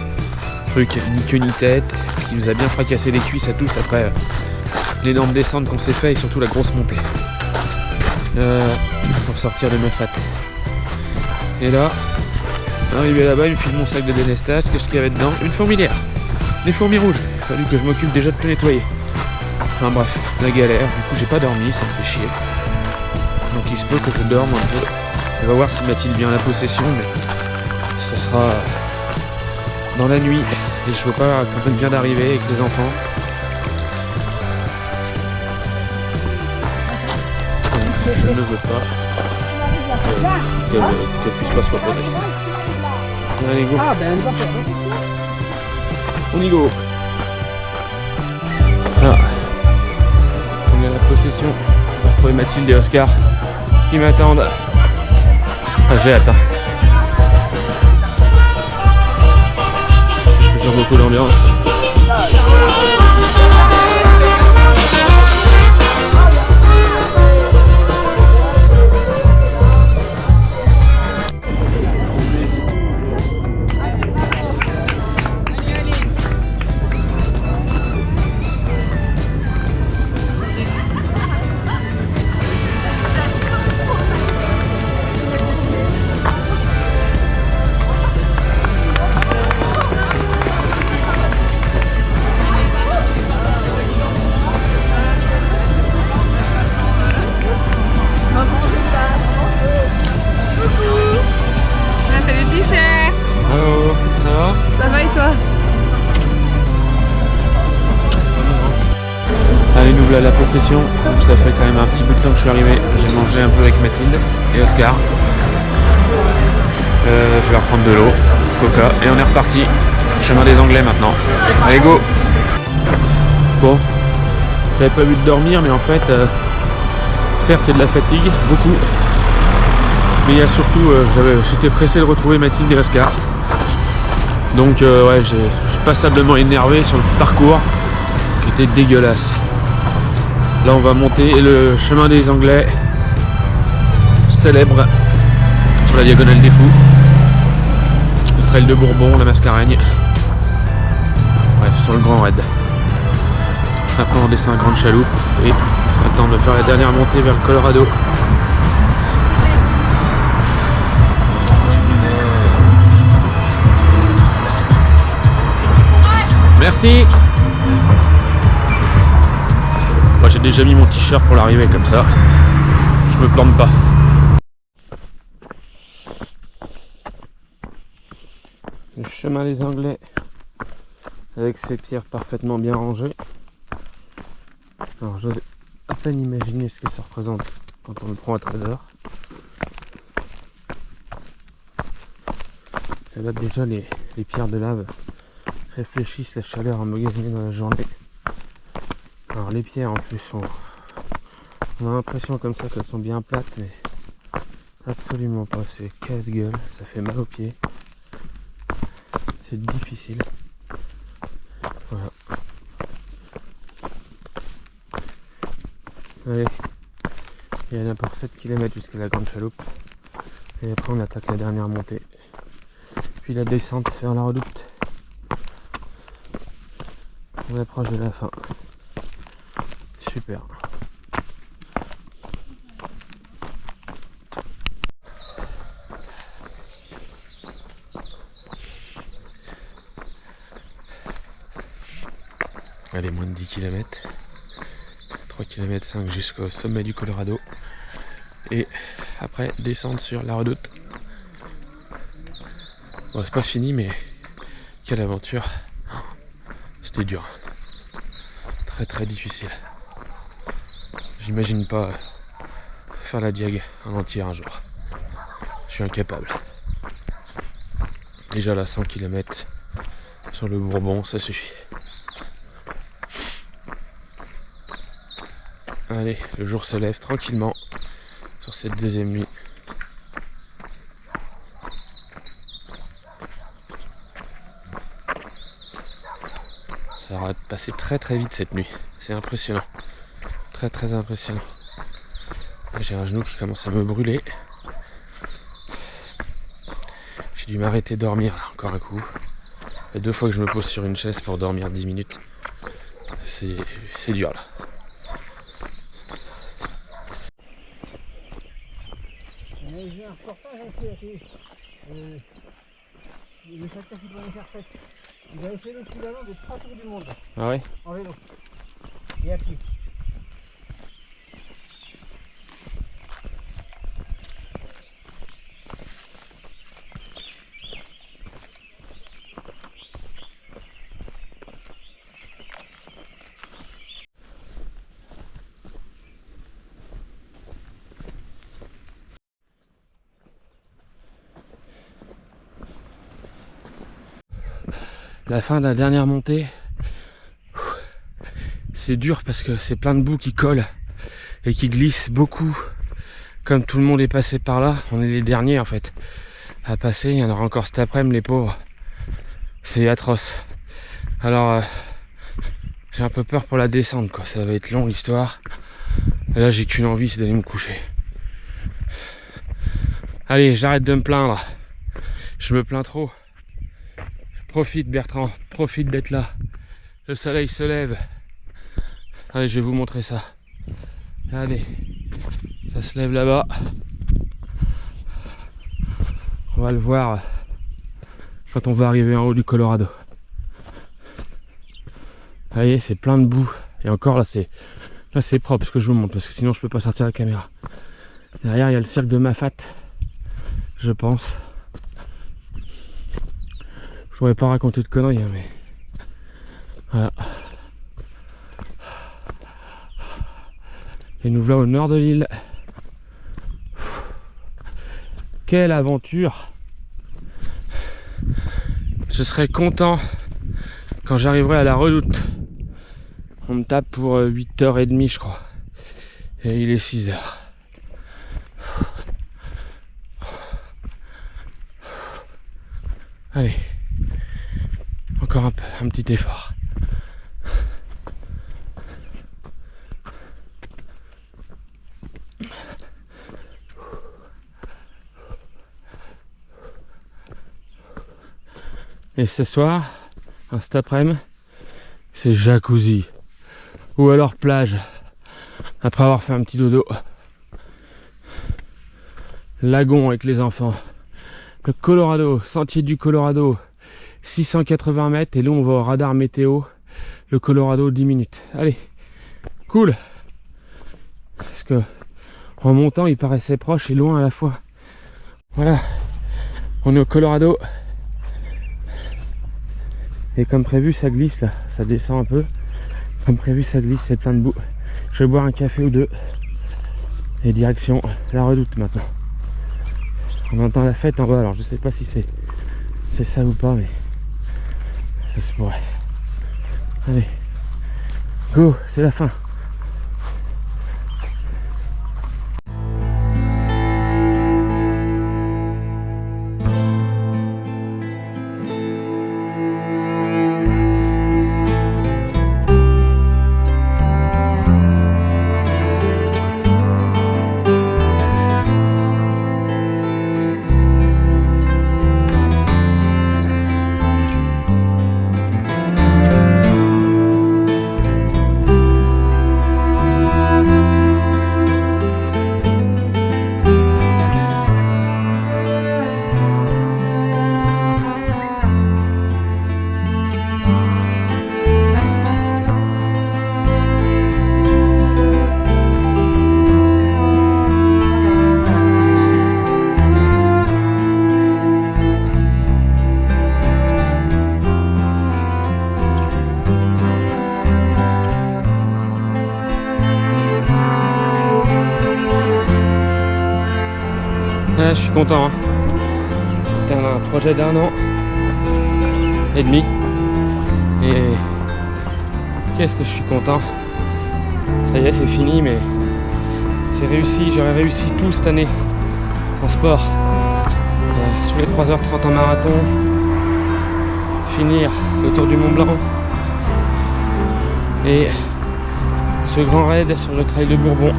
Truc ni queue ni tête, qui nous a bien fracassé les cuisses à tous après l'énorme descente qu'on s'est fait et surtout la grosse montée. Pour sortir de Mafat. Et là, arrivé là-bas, il me file mon sac de délestage, qu'est-ce qu'il y avait dedans? Une fourmilière, des fourmis rouges. Il a fallu que je m'occupe déjà de tout nettoyer. Enfin bref, la galère, du coup j'ai pas dormi, ça me fait chier. Donc il se peut que je dorme un peu. On va voir si Mathilde vient à la Possession, mais ce sera dans la nuit. Et je veux pas qu'on vient d'arriver avec les enfants. Je ne veux pas qu'elle puisse pas se reposer. Allez go. On y go. Ah. On est à la Possession. On va retrouver Mathilde et Oscar qui m'attendent. Ah, j'ai hâte. J'aime beaucoup l'ambiance. nous voilà à la possession, donc ça fait quand même un petit bout de temps que je suis arrivé. J'ai mangé un peu avec Mathilde et Oscar. Je vais leur prendre de l'eau, coca, et on est reparti. Chemin des Anglais maintenant. Allez go! Bon, j'avais pas vu de dormir, mais en fait, certes il y a de la fatigue, beaucoup. Mais il y a surtout, j'étais pressé de retrouver Mathilde et Oscar. Donc ouais, je suis passablement énervé sur le parcours qui était dégueulasse. Là on va monter le chemin des Anglais, célèbre, sur la diagonale des Fous. Le trail de Bourbon, la Mascareigne. Bref, sur le Grand Raid. Après on descend à Grande Chaloupe et il sera le temps de faire la dernière montée vers le Colorado. Merci. Moi j'ai déjà mis mon t-shirt pour l'arrivée comme ça. Je me plante pas. Le chemin des Anglais avec ses pierres parfaitement bien rangées. Alors j'ose à peine imaginer ce que ça représente quand on le prend à 13h. Et là déjà les pierres de lave réfléchissent la chaleur emmagasinée dans la journée. Alors les pierres en plus on a l'impression comme ça qu'elles sont bien plates, mais absolument pas, c'est casse-gueule, ça fait mal aux pieds, c'est difficile. Voilà. Allez, il y en a pour 7 km jusqu'à la Grande Chaloupe, et après on attaque la dernière montée, puis la descente vers la Redoute. On approche de la fin. Super. Allez, moins de 10 km. 3 km 5 jusqu'au sommet du Colorado. Et après, descendre sur la Redoute. Bon, c'est pas fini, mais quelle aventure. C'était dur. Très très difficile. J'imagine pas faire la diag en entier un jour. Je suis incapable. Déjà là 100 km sur le Bourbon, ça suffit. Allez, le jour se lève tranquillement sur cette deuxième nuit. Ça va passer très très vite cette nuit, c'est impressionnant, très très impressionnant. J'ai un genou qui commence à me brûler. J'ai dû m'arrêter dormir là, encore un coup. Ça fait 2 fois que je me pose sur une chaise pour dormir 10 minutes. C'est dur là. J'ai un reportage à faire. Les facteurs qui doivent faire fête. Ils avaient fait l'équivalent de 3 tours du monde. Ah ouais? En vélo. Et à pied. La fin de la dernière montée, c'est dur parce que c'est plein de boue qui colle et qui glisse beaucoup. Comme tout le monde est passé par là, on est les derniers en fait à passer. Il y en aura encore cet après-midi, les pauvres. C'est atroce. Alors j'ai un peu peur pour la descente quoi, ça va être long l'histoire. Et là j'ai qu'une envie, c'est d'aller me coucher. Allez, j'arrête de me plaindre. Je me plains trop. Profite Bertrand, profite d'être là. Le soleil se lève. Allez, je vais vous montrer ça. Allez, ça se lève là-bas. On va le voir quand on va arriver en haut du Colorado. Vous voyez, c'est plein de boue. Et encore là c'est propre ce que je vous montre parce que sinon je peux pas sortir la caméra. Derrière il y a le cercle de Mafat, je pense. Je pourrais pas raconter de conneries, hein, mais voilà. Et nous voilà au nord de l'île. Quelle aventure! Je serai content quand j'arriverai à la Redoute. On me tape pour 8h30 je crois. Et il est 6h. Allez. Encore un petit effort. Et ce soir, cet après-midi, c'est jacuzzi. Ou alors plage. Après avoir fait un petit dodo. Lagon avec les enfants. Le Colorado, sentier du Colorado. 680 mètres et là on va au radar météo. Le Colorado 10 minutes. Allez, cool. Parce que en montant il paraissait proche et loin à la fois. Voilà, on est au Colorado. Et comme prévu ça glisse là, ça descend un peu. Comme prévu ça glisse, c'est plein de boue. Je vais boire un café ou deux. Et direction la Redoute maintenant. On entend la fête en bas, alors je sais pas si c'est ça ou pas, mais ça se pourrait. Allez, go, c'est la fin. Ouais, je suis content. Hein. C'était un projet d'1 an et demi. Et qu'est-ce que je suis content. Ça y est, c'est fini, mais c'est réussi. J'aurais réussi tout cette année en sport. Sous les 3h30 en marathon. Finir le tour du Mont Blanc. Et ce grand raid sur le trail de Bourbon.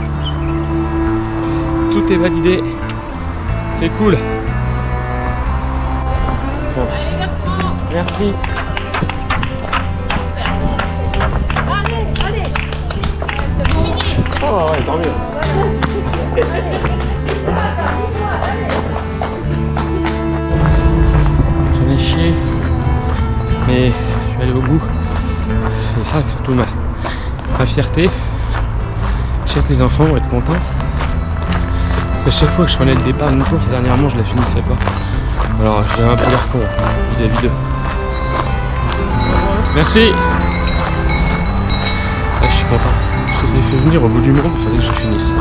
Tout est validé. C'est cool. Bon. Merci. Allez. Oh ouais, tant mieux. J'en ai chié. Mais je vais aller au bout. C'est ça surtout ma fierté. Je sais que les enfants vont être contents. À chaque fois que je prenais le départ d'une course, dernièrement je la finissais pas. Alors j'avais un peu l'air con vis-à-vis d'eux. Merci. Là, je suis content. Je les ai fait venir au bout du monde, il fallait que je finisse.